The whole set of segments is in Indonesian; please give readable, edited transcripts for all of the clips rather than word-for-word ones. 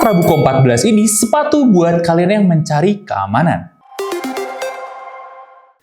Trabuco 14 ini sepatu buat kalian yang mencari keamanan.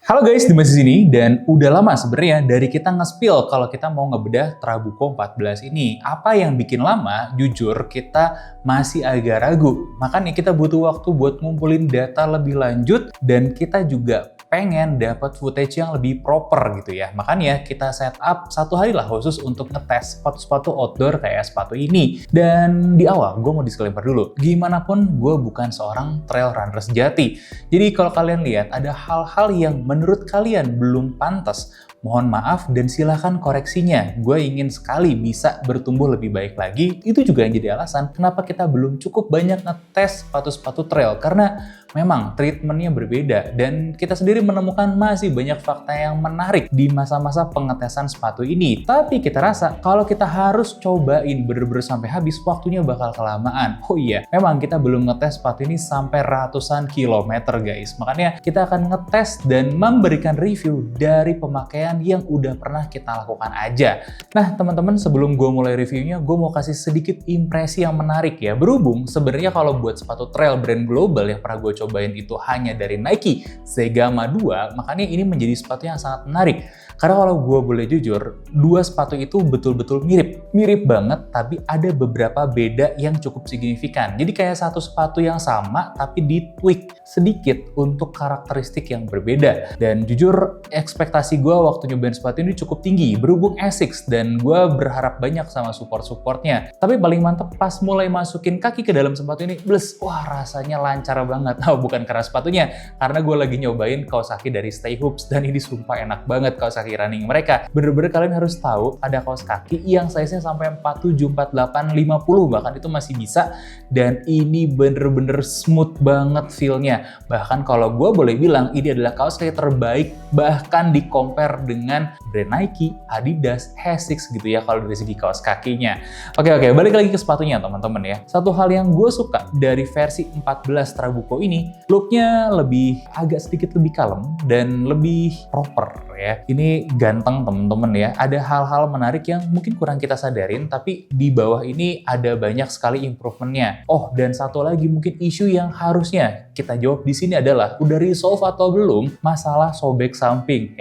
Halo guys, Dimas di sini, dan udah lama sebenarnya dari kita nge-spill kalau kita mau ngebedah Trabuco 14 ini. Apa yang bikin lama? Jujur, kita masih agak ragu. Makanya kita butuh waktu buat ngumpulin data lebih lanjut, dan kita juga pengen dapat footage yang lebih proper gitu ya. Makanya kita set up satu hari lah khusus untuk ngetes sepatu-sepatu outdoor kayak sepatu ini. Dan di awal, gue mau disclaimer dulu. Gimana pun, gue bukan seorang trail runner sejati. Jadi kalau kalian lihat ada hal-hal yang menurut kalian belum pantas, mohon maaf dan silahkan koreksinya. Gue ingin sekali bisa bertumbuh lebih baik lagi. Itu juga yang jadi alasan kenapa kita belum cukup banyak ngetes sepatu-sepatu trail. Karena memang treatmentnya berbeda dan kita sendiri menemukan masih banyak fakta yang menarik di masa-masa pengetesan sepatu ini. Tapi kita rasa kalau kita harus cobain bener-bener sampai habis, waktunya bakal kelamaan. Oh iya, memang kita belum ngetes sepatu ini sampai ratusan kilometer guys. Makanya kita akan ngetes dan memberikan review dari pemakaian yang udah pernah kita lakukan aja. Nah teman-teman, sebelum gue mulai reviewnya, gue mau kasih sedikit impresi yang menarik ya. Berhubung sebenarnya kalau buat sepatu trail brand global yang pernah gue cobain itu hanya dari Nike Zegama 2, makanya ini menjadi sepatu yang sangat menarik. Karena kalau gue boleh jujur, dua sepatu itu betul-betul mirip. Mirip banget, tapi ada beberapa beda yang cukup signifikan. Jadi kayak satu sepatu yang sama, tapi di-tweak sedikit untuk karakteristik yang berbeda. Dan jujur, ekspektasi gue waktu nyobain sepatu ini cukup tinggi. Berhubung Asics, dan gue berharap banyak sama support-supportnya. Tapi paling mantep pas mulai masukin kaki ke dalam sepatu ini, bless, wah rasanya lancar banget. Nah, bukan karena sepatunya, karena gue lagi nyobain kaos kaki dari Stay Hoops, dan ini sumpah enak banget kaos kaki running mereka. Bener-bener kalian harus tahu ada kaos kaki yang size-nya sampai 47, 48, 50 bahkan itu masih bisa, dan ini bener-bener smooth banget feel-nya. Bahkan kalau gue boleh bilang ini adalah kaos kaki terbaik bahkan di compare dengan brand Nike, Adidas, Asics gitu ya kalau dari segi kaos kakinya. Oke, balik lagi ke sepatunya teman-teman ya. Satu hal yang gue suka dari versi 14 Trabuco ini, looknya lebih agak sedikit lebih kalem dan lebih proper ya. Ini ganteng temen-temen ya. Ada hal-hal menarik yang mungkin kurang kita sadarin, tapi di bawah ini ada banyak sekali improvementnya. Oh, dan satu lagi mungkin isu yang harusnya kita jawab di sini adalah udah resolve atau belum masalah sobek samping.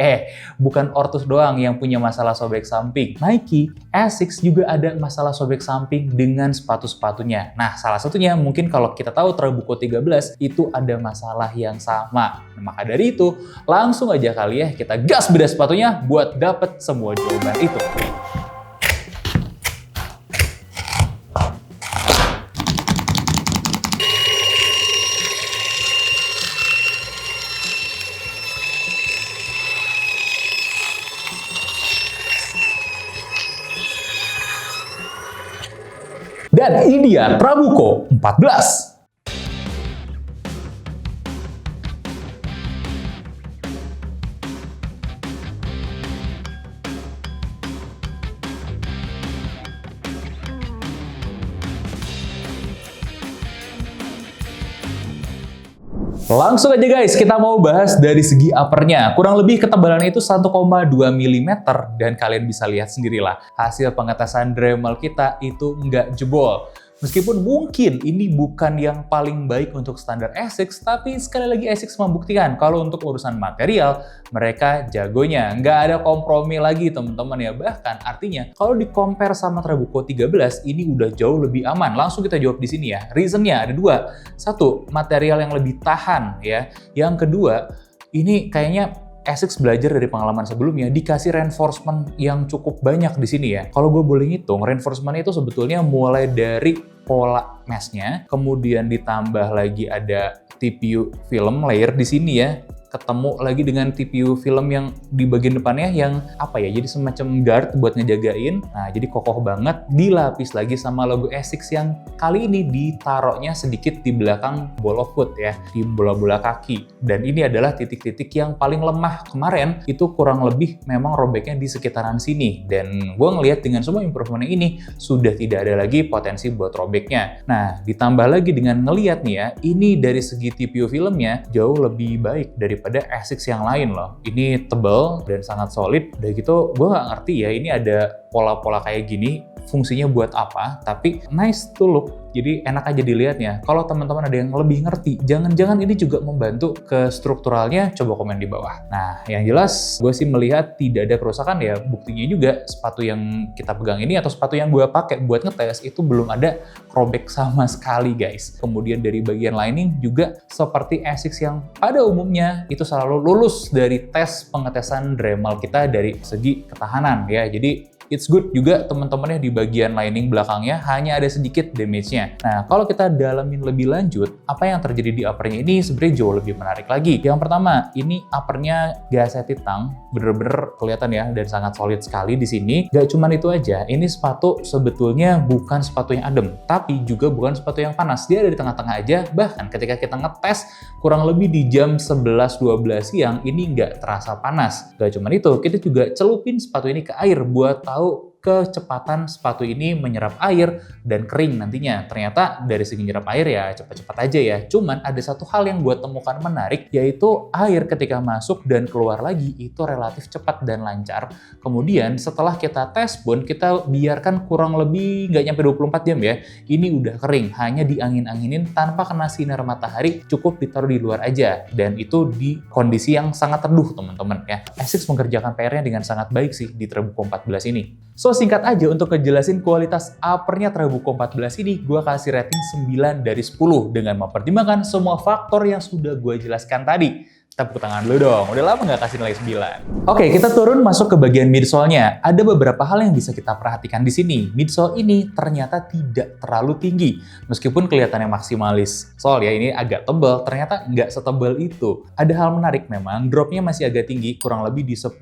Bukan Ortus doang yang punya masalah sobek samping. Nike, Asics juga ada masalah sobek samping dengan sepatu-sepatunya. Nah, salah satunya mungkin kalau kita tahu Trabuco 13 itu ada masalah yang sama. Nah, maka dari itu langsung aja kali ya kita gas bedah sepatunya buat dapet semua jawaban itu. Dan ini dia Trabuco 14. Langsung aja guys, kita mau bahas dari segi uppernya. Kurang lebih ketebalannya itu 1,2 mm, dan kalian bisa lihat sendirilah hasil pengetesan Dremel kita itu nggak jebol. Meskipun mungkin ini bukan yang paling baik untuk standar Asics, tapi sekali lagi Asics membuktikan kalau untuk urusan material, mereka jagonya. Nggak ada kompromi lagi teman-teman ya. Bahkan artinya kalau di-compare sama Trabuco 13, ini udah jauh lebih aman. Langsung kita jawab di sini ya. Reasonnya ada dua. Satu, material yang lebih tahan ya. Yang kedua, ini kayaknya Asics belajar dari pengalaman sebelumnya, dikasih reinforcement yang cukup banyak di sini ya. Kalau gue boleh ngitung, reinforcement itu sebetulnya mulai dari pola mesh-nya, kemudian ditambah lagi ada TPU film layer di sini ya, ketemu lagi dengan TPU film yang di bagian depannya yang apa ya, jadi semacam guard buat ngejagain. Nah, jadi kokoh banget, dilapis lagi sama logo Asics yang kali ini ditaruhnya sedikit di belakang ball of foot ya, di bola-bola kaki. Dan ini adalah titik-titik yang paling lemah kemarin, itu kurang lebih memang robeknya di sekitaran sini. Dan gue ngelihat dengan semua improvement ini, sudah tidak ada lagi potensi buat robeknya. Nah, ditambah lagi dengan ngelihat nih ya, ini dari segi TPU filmnya jauh lebih baik daripada Asics yang lain loh. Ini tebal dan sangat solid. Udah gitu, gue nggak ngerti ya, ini ada pola-pola kayak gini fungsinya buat apa, tapi nice to look, jadi enak aja dilihatnya. Kalau teman-teman ada yang lebih ngerti, jangan-jangan ini juga membantu ke strukturalnya, coba komen di bawah. Nah, yang jelas gue sih melihat tidak ada kerusakan ya, buktinya juga sepatu yang kita pegang ini atau sepatu yang gue pakai buat ngetes itu belum ada robek sama sekali guys. Kemudian dari bagian lining juga seperti Asics yang pada umumnya itu selalu lulus dari tes pengetesan Dremel kita dari segi ketahanan ya, jadi it's good juga teman-temannya di bagian lining belakangnya hanya ada sedikit damage-nya. Nah, kalau kita dalamin lebih lanjut, apa yang terjadi di uppernya ini sebenarnya jauh lebih menarik lagi. Yang pertama, ini uppernya gasketed tongue, bener-bener kelihatan ya dan sangat solid sekali di sini. Gak cuman itu aja, ini sepatu sebetulnya bukan sepatu yang adem, tapi juga bukan sepatu yang panas. Dia ada di tengah-tengah aja, bahkan ketika kita ngetes kurang lebih di jam 11-12 siang, ini nggak terasa panas. Gak cuman itu, kita juga celupin sepatu ini ke air buat tahu kecepatan sepatu ini menyerap air dan kering nantinya. Ternyata dari segi menyerap air ya cepat-cepat aja ya. Cuman ada satu hal yang gue temukan menarik, yaitu air ketika masuk dan keluar lagi itu relatif cepat dan lancar. Kemudian setelah kita tes pun kita biarkan kurang lebih nggak nyampe 24 jam ya. Ini udah kering, hanya diangin-anginin tanpa kena sinar matahari, cukup ditaruh di luar aja. Dan itu di kondisi yang sangat teduh teman-teman ya. Asics mengerjakan PR-nya dengan sangat baik sih di Trabuco 14 ini. So, singkat aja untuk ngejelasin kualitas uppernya Trabuco 14 ini, gue kasih rating 9 dari 10 dengan mempertimbangkan semua faktor yang sudah gue jelaskan tadi. Tepuk tangan dulu dong, udah lama nggak kasih nilai 9. Oke, kita turun masuk ke bagian midsole-nya. Ada beberapa hal yang bisa kita perhatikan di sini. Midsole ini ternyata tidak terlalu tinggi, meskipun kelihatannya maksimalis. Soalnya ini agak tebal, ternyata nggak setebal itu. Ada hal menarik memang, dropnya masih agak tinggi, kurang lebih di 10,5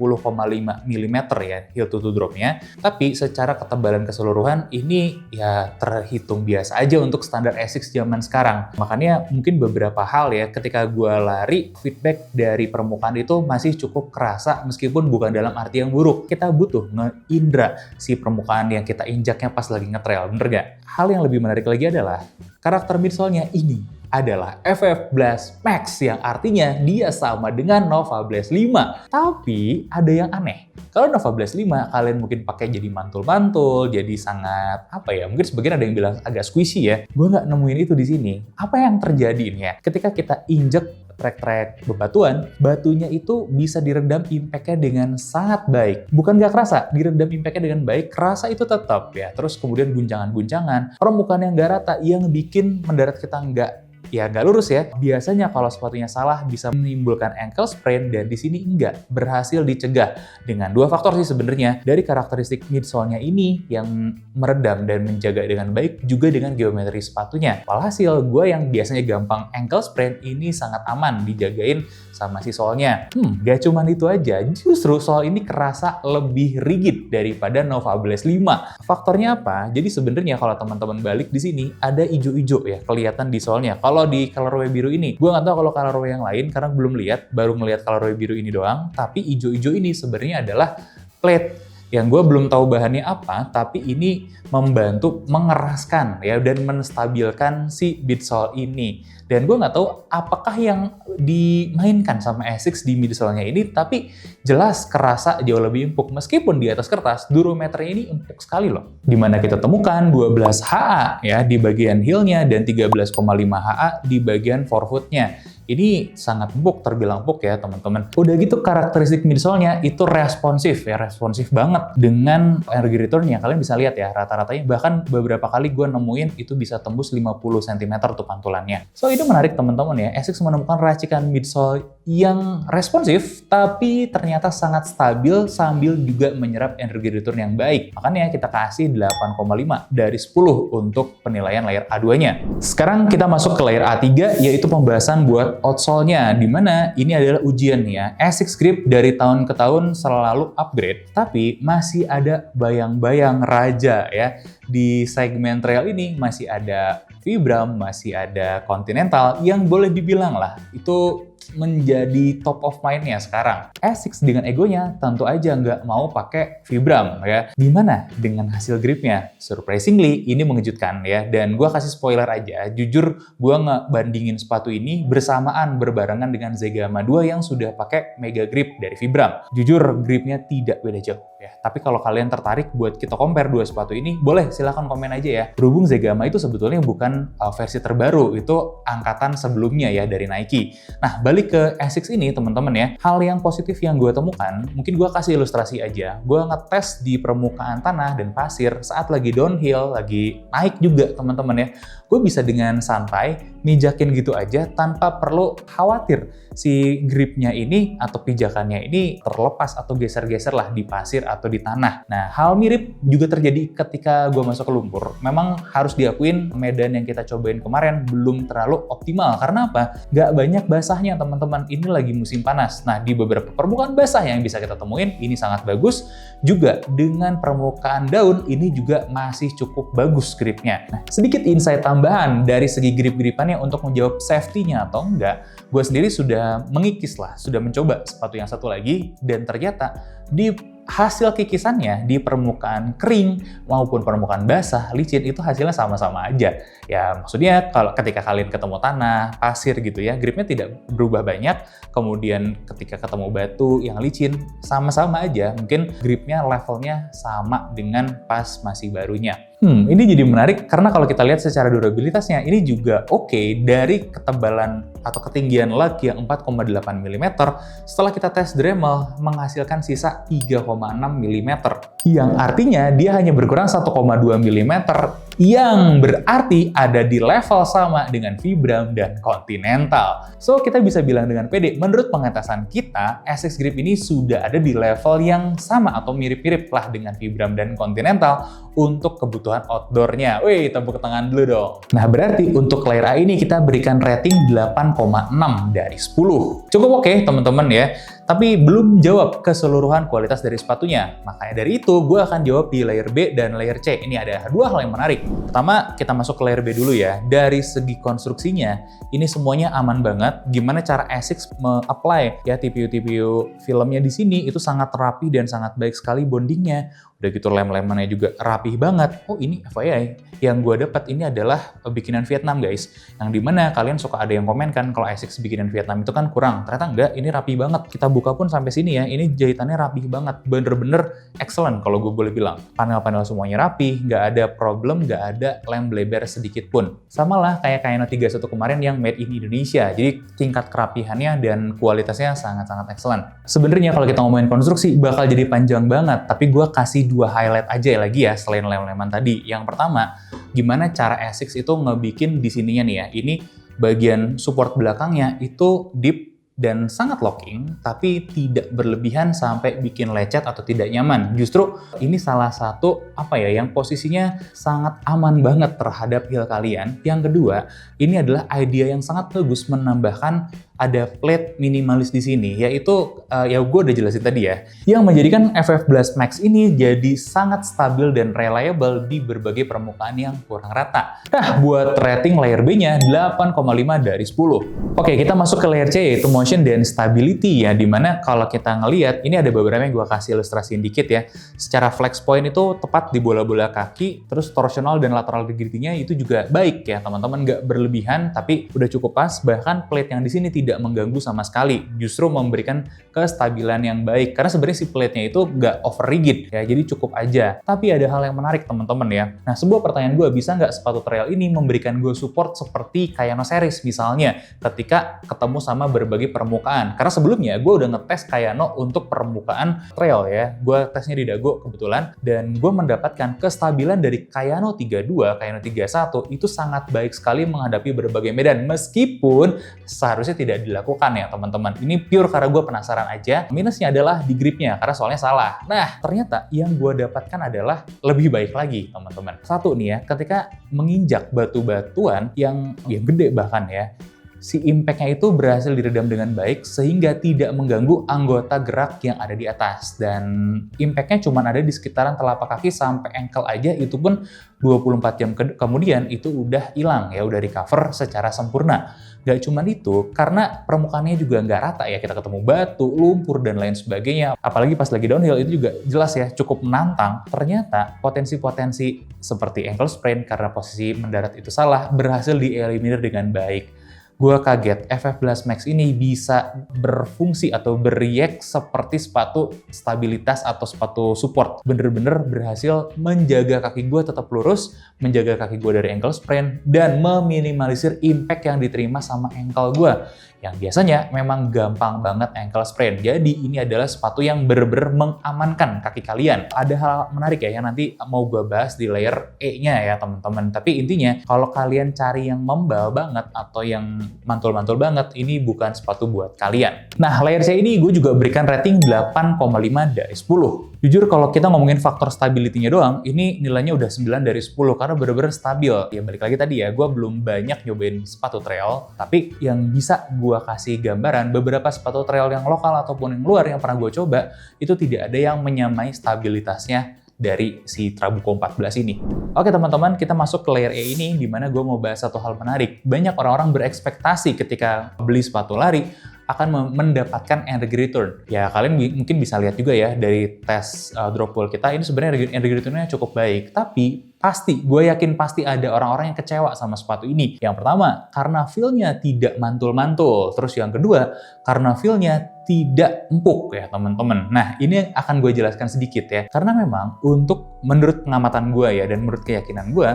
mm ya, heel to toe dropnya. Tapi secara ketebalan keseluruhan, ini ya terhitung biasa aja untuk standar Asics zaman sekarang. Makanya mungkin beberapa hal ya, ketika gue lari, feedback dari permukaan itu masih cukup kerasa meskipun bukan dalam arti yang buruk. Kita butuh ngeindra si permukaan yang kita injaknya pas lagi ngetrail, bener gak? Hal yang lebih menarik lagi adalah karakter midsole-nya ini adalah FF Blast Max yang artinya dia sama dengan Nova Blast 5. Tapi ada yang aneh. Kalau Nova Blast 5 kalian mungkin pakai jadi mantul-mantul, jadi sangat apa ya? Mungkin sebagian ada yang bilang agak squishy ya. Gue nggak nemuin itu di sini. Apa yang terjadi nih ya? Ketika kita injek trek-trek bebatuan, batunya itu bisa diredam impact-nya dengan sangat baik. Bukan nggak kerasa, diredam impact-nya dengan baik, kerasa itu tetap ya. Terus kemudian guncangan-guncangan, permukaan yang nggak rata, yang bikin mendarat kita nggak lurus ya. Biasanya kalau sepatunya salah bisa menimbulkan ankle sprain dan di sini enggak, berhasil dicegah dengan dua faktor sih sebenarnya, dari karakteristik midsole-nya ini yang meredam dan menjaga dengan baik, juga dengan geometri sepatunya. Walhasil gue yang biasanya gampang ankle sprain ini sangat aman dijagain sama si sole-nya. Gak cuman itu aja, justru sole ini kerasa lebih rigid daripada Nova Blast 5. Faktornya apa? Jadi sebenarnya kalau teman-teman balik di sini ada ijo-ijo ya kelihatan di sole-nya. Kalau di colorway biru ini, gue nggak tahu kalau colorway yang lain karena belum lihat, baru ngelihat colorway biru ini doang. Tapi ijo-ijo ini sebenarnya adalah plate yang gue belum tahu bahannya apa, tapi ini membantu mengeraskan ya dan menstabilkan si midsole ini. Dan gue nggak tahu apakah yang dimainkan sama Asics di midsole-nya ini, tapi jelas kerasa jauh lebih empuk. Meskipun di atas kertas, durometernya ini empuk sekali loh. Dimana kita temukan 12 HA ya di bagian heel-nya dan 13,5 HA di bagian forefoot-nya. Ini sangat empuk, terbilang empuk ya teman-teman. Udah gitu karakteristik midsole-nya itu responsif ya, responsif banget dengan energy return-nya. Kalian bisa lihat ya, rata-ratanya bahkan beberapa kali gue nemuin itu bisa tembus 50 cm tuh pantulannya. So itu menarik teman-teman ya, Asics menemukan racikan midsole yang responsif tapi ternyata sangat stabil sambil juga menyerap energy return yang baik. Makanya kita kasih 8,5 dari 10 untuk penilaian layer A2-nya. Sekarang kita masuk ke layer A3 yaitu pembahasan buat outsole-nya, dimana ini adalah ujian ya. Asics Grip dari tahun ke tahun selalu upgrade, tapi masih ada bayang-bayang raja ya. Di segmen trail ini masih ada Vibram, masih ada Continental yang boleh dibilang lah itu menjadi top of mind-nya sekarang. ASICS dengan egonya tentu aja nggak mau pakai Vibram ya. Gimana dengan hasil gripnya? Surprisingly, ini mengejutkan ya. Dan gue kasih spoiler aja, jujur gue ngebandingin sepatu ini bersamaan berbarengan dengan Zegama 2 yang sudah pakai Mega Grip dari Vibram. Jujur, gripnya tidak beda jauh ya. Tapi kalau kalian tertarik buat kita compare dua sepatu ini, boleh silahkan komen aja ya. Berhubung Zegama itu sebetulnya bukan versi terbaru, itu angkatan sebelumnya ya dari Nike. Nah, balik ke ASICS ini teman-teman ya, hal yang positif yang gue temukan, mungkin gue kasih ilustrasi aja. Gue ngetes di permukaan tanah dan pasir saat lagi downhill, lagi naik juga teman-teman ya. Gue bisa dengan santai mijakin gitu aja tanpa perlu khawatir si gripnya ini atau pijakannya ini terlepas atau geser-geser lah di pasir atau di tanah. Nah, hal mirip juga terjadi ketika gue masuk ke lumpur. Memang harus diakuin medan yang kita cobain kemarin belum terlalu optimal. Karena apa? Nggak banyak basahnya teman-teman. Ini lagi musim panas. Nah, di beberapa permukaan basah yang bisa kita temuin, ini sangat bagus. Juga dengan permukaan daun, ini juga masih cukup bagus gripnya. Nah, sedikit insight tambahan dari segi grip-gripannya untuk menjawab safety-nya atau enggak, gue sendiri sudah mengikis lah, sudah mencoba sepatu yang satu lagi, dan ternyata di hasil kikisannya di permukaan kering maupun permukaan basah, licin, itu hasilnya sama-sama aja. Ya, maksudnya kalau ketika kalian ketemu tanah, pasir gitu ya, gripnya tidak berubah banyak. Kemudian ketika ketemu batu yang licin, sama-sama aja. Mungkin gripnya levelnya sama dengan pas masih barunya. Ini jadi menarik karena kalau kita lihat secara durabilitasnya, ini juga oke dari ketebalan atau ketinggian lug yang 4,8 mm. Setelah kita tes Dremel, menghasilkan sisa 3,6 mm. Yang artinya dia hanya berkurang 1,2 mm, yang berarti ada di level sama dengan Vibram dan Continental. So, kita bisa bilang dengan pede, menurut pengetesan kita, ASICS Grip ini sudah ada di level yang sama atau mirip-mirip lah dengan Vibram dan Continental untuk kebutuhan outdoor-nya. Wih, tepuk tangan dulu dong. Nah, berarti untuk layer A ini kita berikan rating 8,6 dari 10. Cukup oke, teman-teman ya. Tapi belum jawab keseluruhan kualitas dari sepatunya. Makanya dari itu, gue akan jawab di layer B dan layer C. Ini ada dua hal yang menarik. Pertama, kita masuk ke layer B dulu ya. Dari segi konstruksinya, ini semuanya aman banget. Gimana cara ASICS me-apply ya TPU-TPU filmnya di sini, itu sangat rapi dan sangat baik sekali bondingnya. Udah gitu lem-lemannya juga rapih banget. Oh, ini FYI, yang gue dapat ini adalah bikinan Vietnam guys. Yang dimana kalian suka ada yang komen kan kalau ASICS bikinan Vietnam itu kan kurang. Ternyata enggak, ini rapi banget. Kita buka pun sampai sini ya, ini jahitannya rapih banget. Bener-bener excellent kalau gue boleh bilang. Panel-panel semuanya rapih, nggak ada problem, nggak ada lem bleber sedikit pun. Sama lah kayak Kayano 31 kemarin yang made in Indonesia. Jadi tingkat kerapihannya dan kualitasnya sangat-sangat excellent. Sebenarnya kalau kita ngomongin konstruksi bakal jadi panjang banget, tapi gue kasih dua highlight aja lagi ya selain lem-leman tadi. Yang pertama, gimana cara ASICS itu ngebikin di sininya nih ya. Ini bagian support belakangnya itu deep dan sangat locking, tapi tidak berlebihan sampai bikin lecet atau tidak nyaman. Justru ini salah satu yang posisinya sangat aman banget terhadap heel kalian. Yang kedua, ini adalah idea yang sangat bagus menambahkan ada plate minimalis di sini, yaitu ya gue udah jelasin tadi ya, yang menjadikan FF Blast Max ini jadi sangat stabil dan reliable di berbagai permukaan yang kurang rata. Nah, buat rating layer B-nya 8,5 dari 10. Oke, kita masuk ke layer C, yaitu motion dan stability ya, dimana kalau kita ngelihat, ini ada beberapa yang gue kasih ilustrasiin dikit ya. Secara flex point itu tepat di bola-bola kaki, terus torsional dan lateral rigidity-nya itu juga baik ya teman-teman, nggak berlebihan, tapi udah cukup pas. Bahkan plate yang di sini tidak mengganggu sama sekali, justru memberikan kestabilan yang baik. Karena sebenarnya si plate-nya itu nggak over rigid ya, jadi cukup aja. Tapi ada hal yang menarik teman-teman ya. Nah, sebuah pertanyaan gue, bisa nggak sepatu trail ini memberikan gue support seperti Kayano series misalnya, ketika ketemu sama berbagai permukaan? Karena sebelumnya gue udah ngetes Kayano untuk permukaan trail ya. Gue tesnya di Dago kebetulan, dan gue mendapatkan kestabilan dari Kayano 32, Kayano 31 itu sangat baik sekali menghadapi berbagai medan, meskipun seharusnya tidak dilakukan ya teman-teman. Ini pure karena gue penasaran aja. Minusnya adalah di gripnya, karena soalnya salah. Nah, ternyata yang gue dapatkan adalah lebih baik lagi teman-teman. Satu nih ya, ketika menginjak batu-batuan yang gede bahkan ya, si impact-nya itu berhasil diredam dengan baik sehingga tidak mengganggu anggota gerak yang ada di atas. Dan impact-nya cuma ada di sekitaran telapak kaki sampai ankle aja, itu pun 24 jam kemudian itu udah hilang ya, udah recover secara sempurna. Gak cuman itu, karena permukaannya juga nggak rata ya, kita ketemu batu, lumpur, dan lain sebagainya. Apalagi pas lagi downhill itu juga jelas ya, cukup menantang. Ternyata potensi-potensi seperti ankle sprain karena posisi mendarat itu salah, berhasil dieliminir dengan baik. Gue kaget, FF Blast Max ini bisa berfungsi atau bereact seperti sepatu stabilitas atau sepatu support. Bener-bener berhasil menjaga kaki gue tetap lurus, menjaga kaki gue dari ankle sprain, dan meminimalisir impact yang diterima sama ankle gue. Yang biasanya memang gampang banget ankle sprain. Jadi ini adalah sepatu yang bener-bener mengamankan kaki kalian. Ada hal menarik ya yang nanti mau gue bahas di layer E-nya ya teman-teman. Tapi intinya kalau kalian cari yang membal banget atau yang mantul-mantul banget, ini bukan sepatu buat kalian. Nah, layer C ini gue juga berikan rating 8,5 dari 10. Jujur kalau kita ngomongin faktor stability-nya doang, ini nilainya udah 9 dari 10 karena bener-bener stabil. Ya balik lagi tadi ya, gue belum banyak nyobain sepatu trail, tapi yang bisa gue kasih gambaran, beberapa sepatu trail yang lokal ataupun yang luar yang pernah gue coba, itu tidak ada yang menyamai stabilitasnya dari si Trabuco 14 ini. Oke teman-teman, kita masuk ke layer E ini, di mana gue mau bahas satu hal menarik. Banyak orang-orang berekspektasi ketika beli sepatu lari, akan mendapatkan energy return. Ya kalian mungkin bisa lihat juga ya dari tes drop wall kita, ini sebenarnya energy return-nya cukup baik. Tapi gue yakin pasti ada orang-orang yang kecewa sama sepatu ini. Yang pertama, karena feel-nya tidak mantul-mantul. Terus yang kedua, karena feel-nya tidak empuk ya teman-teman. Nah ini akan gue jelaskan sedikit ya. Karena memang menurut pengamatan gue ya dan menurut keyakinan gue,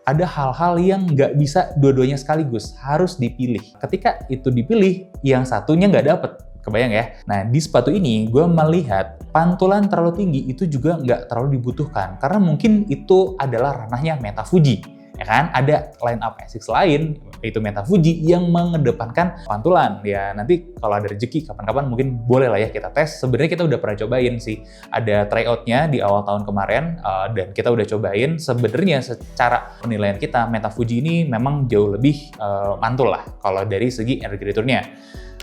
ada hal-hal yang nggak bisa dua-duanya sekaligus, harus dipilih. Ketika itu dipilih, yang satunya nggak dapet. Kebayang ya? Nah, di sepatu ini gue melihat pantulan terlalu tinggi itu juga nggak terlalu dibutuhkan. Karena mungkin itu adalah ranahnya Meta Fuji. Ya kan? Ada line up Asics lain, yaitu Meta Fuji, yang mengedepankan pantulan. Ya, nanti kalau ada rezeki, kapan-kapan mungkin boleh lah ya kita tes. Sebenarnya kita udah pernah cobain sih. Ada tryout-nya di awal tahun kemarin, dan kita udah cobain. Sebenarnya secara penilaian kita, Meta Fuji ini memang jauh lebih mantul lah, kalau dari segi energy return-nya.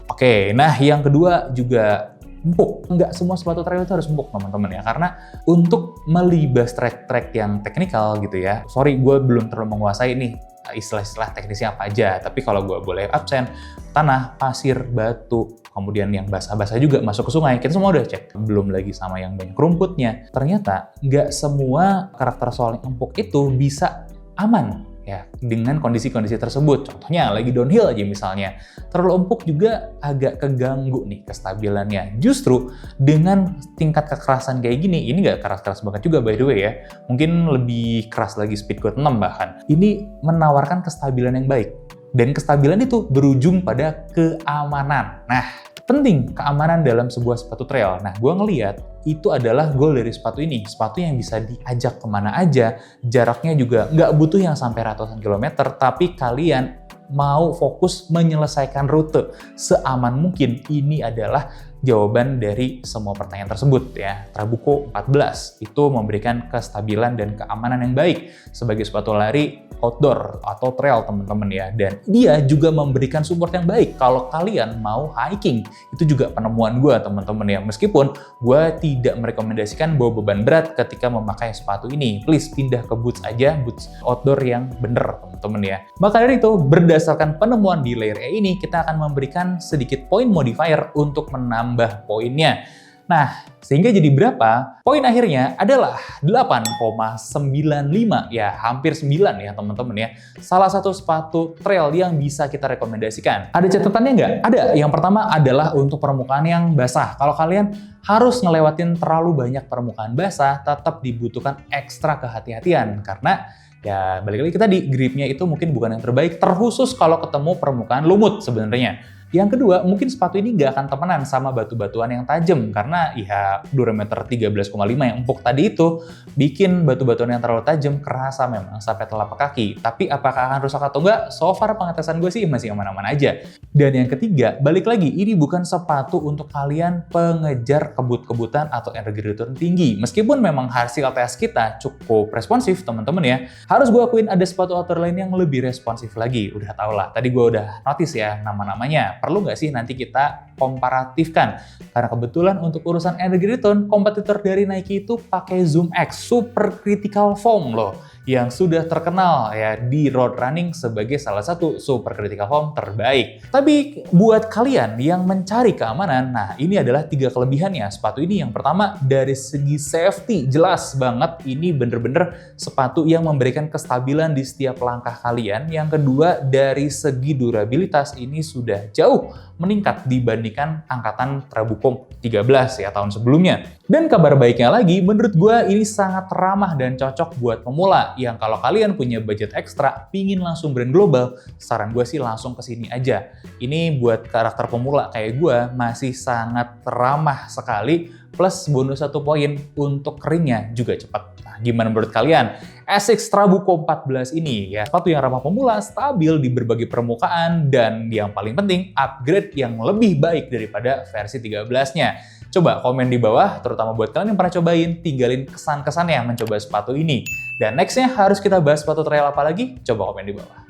Oke, nah yang kedua juga empuk. Nggak semua sepatu trail itu harus empuk teman-teman ya, karena untuk melibas trek-trek yang teknikal gitu ya, sorry gue belum terlalu menguasai nih istilah-istilah teknisnya apa aja, tapi kalau gue boleh absen, tanah, pasir, batu, kemudian yang basah-basah juga masuk ke sungai, kita semua udah cek. Belum lagi sama yang banyak rumputnya. Ternyata nggak semua karakter soal yang empuk itu bisa aman ya dengan kondisi-kondisi tersebut. Contohnya lagi downhill aja misalnya, terlalu empuk juga agak keganggu nih kestabilannya. Justru dengan tingkat kekerasan kayak gini, ini nggak keras-keras banget juga by the way ya, mungkin lebih keras lagi speed code 6 bahkan. Ini menawarkan kestabilan yang baik, dan kestabilan itu berujung pada keamanan. Nah, penting keamanan dalam sebuah sepatu trail. Nah, gue ngeliat itu adalah goal dari sepatu ini. Sepatu yang bisa diajak kemana aja, jaraknya juga nggak butuh yang sampai ratusan kilometer, tapi kalian mau fokus menyelesaikan rute seaman mungkin. Ini adalah jawaban dari semua pertanyaan tersebut ya. Trabuco 14 itu memberikan kestabilan dan keamanan yang baik sebagai sepatu lari outdoor atau trail teman-teman ya, dan dia juga memberikan support yang baik kalau kalian mau hiking. Itu juga penemuan gue teman-teman ya, meskipun gue tidak merekomendasikan bawa beban berat ketika memakai sepatu ini. Please pindah ke boots aja, boots outdoor yang bener teman-teman ya. Maka dari itu, berdasarkan penemuan di layer E ini, kita akan memberikan sedikit point modifier untuk menambah poinnya. Nah, sehingga jadi berapa? Poin akhirnya adalah 8,95, ya hampir 9 ya teman-teman ya. Salah satu sepatu trail yang bisa kita rekomendasikan. Ada catatannya nggak? Ada. Yang pertama adalah untuk permukaan yang basah. Kalau kalian harus ngelewatin terlalu banyak permukaan basah, tetap dibutuhkan ekstra kehati-hatian. Karena ya balik lagi tadi, gripnya itu mungkin bukan yang terbaik, terkhusus kalau ketemu permukaan lumut sebenarnya. Yang kedua, mungkin sepatu ini nggak akan temenan sama batu-batuan yang tajam, karena ya diameter 13,5 yang empuk tadi itu bikin batu-batuan yang terlalu tajam kerasa memang sampai telapak kaki. Tapi apakah akan rusak atau enggak? So far pengetesan gue sih masih aman-aman aja. Dan yang ketiga, balik lagi, ini bukan sepatu untuk kalian pengejar kebut-kebutan atau energy return tinggi. Meskipun memang hasil tes kita cukup responsif teman-teman ya, harus gue akuin ada sepatu outdoor lain yang lebih responsif lagi. Udah tau lah, tadi gue udah notice ya nama-namanya. Perlu nggak sih nanti kita komparatifkan? Karena kebetulan untuk urusan energy return, kompetitor dari Nike itu pakai Zoom X Super Critical Foam loh. yang sudah terkenal ya di road running sebagai salah satu super critical foam terbaik. Tapi buat kalian yang mencari keamanan, nah ini adalah 3 kelebihannya sepatu ini. Yang pertama, dari segi safety, jelas banget ini bener-bener sepatu yang memberikan kestabilan di setiap langkah kalian. Yang kedua, dari segi durabilitas ini sudah jauh meningkat dibandingkan angkatan Trabucco 13 ya tahun sebelumnya. Dan kabar baiknya lagi, menurut gue ini sangat ramah dan cocok buat pemula yang kalau kalian punya budget ekstra, pingin langsung brand global, saran gue sih langsung ke sini aja. Ini buat karakter pemula kayak gue masih sangat ramah sekali, plus bonus 1 poin untuk keringnya juga cepat. Nah, gimana menurut kalian? Asics Trabucco 14 ini ya, sepatu yang ramah pemula, stabil di berbagai permukaan, dan yang paling penting upgrade yang lebih baik daripada versi 13-nya. Coba komen di bawah, terutama buat kalian yang pernah cobain, tinggalin kesan-kesannya mencoba sepatu ini. Dan nextnya harus kita bahas sepatu trail apa lagi? Coba komen di bawah.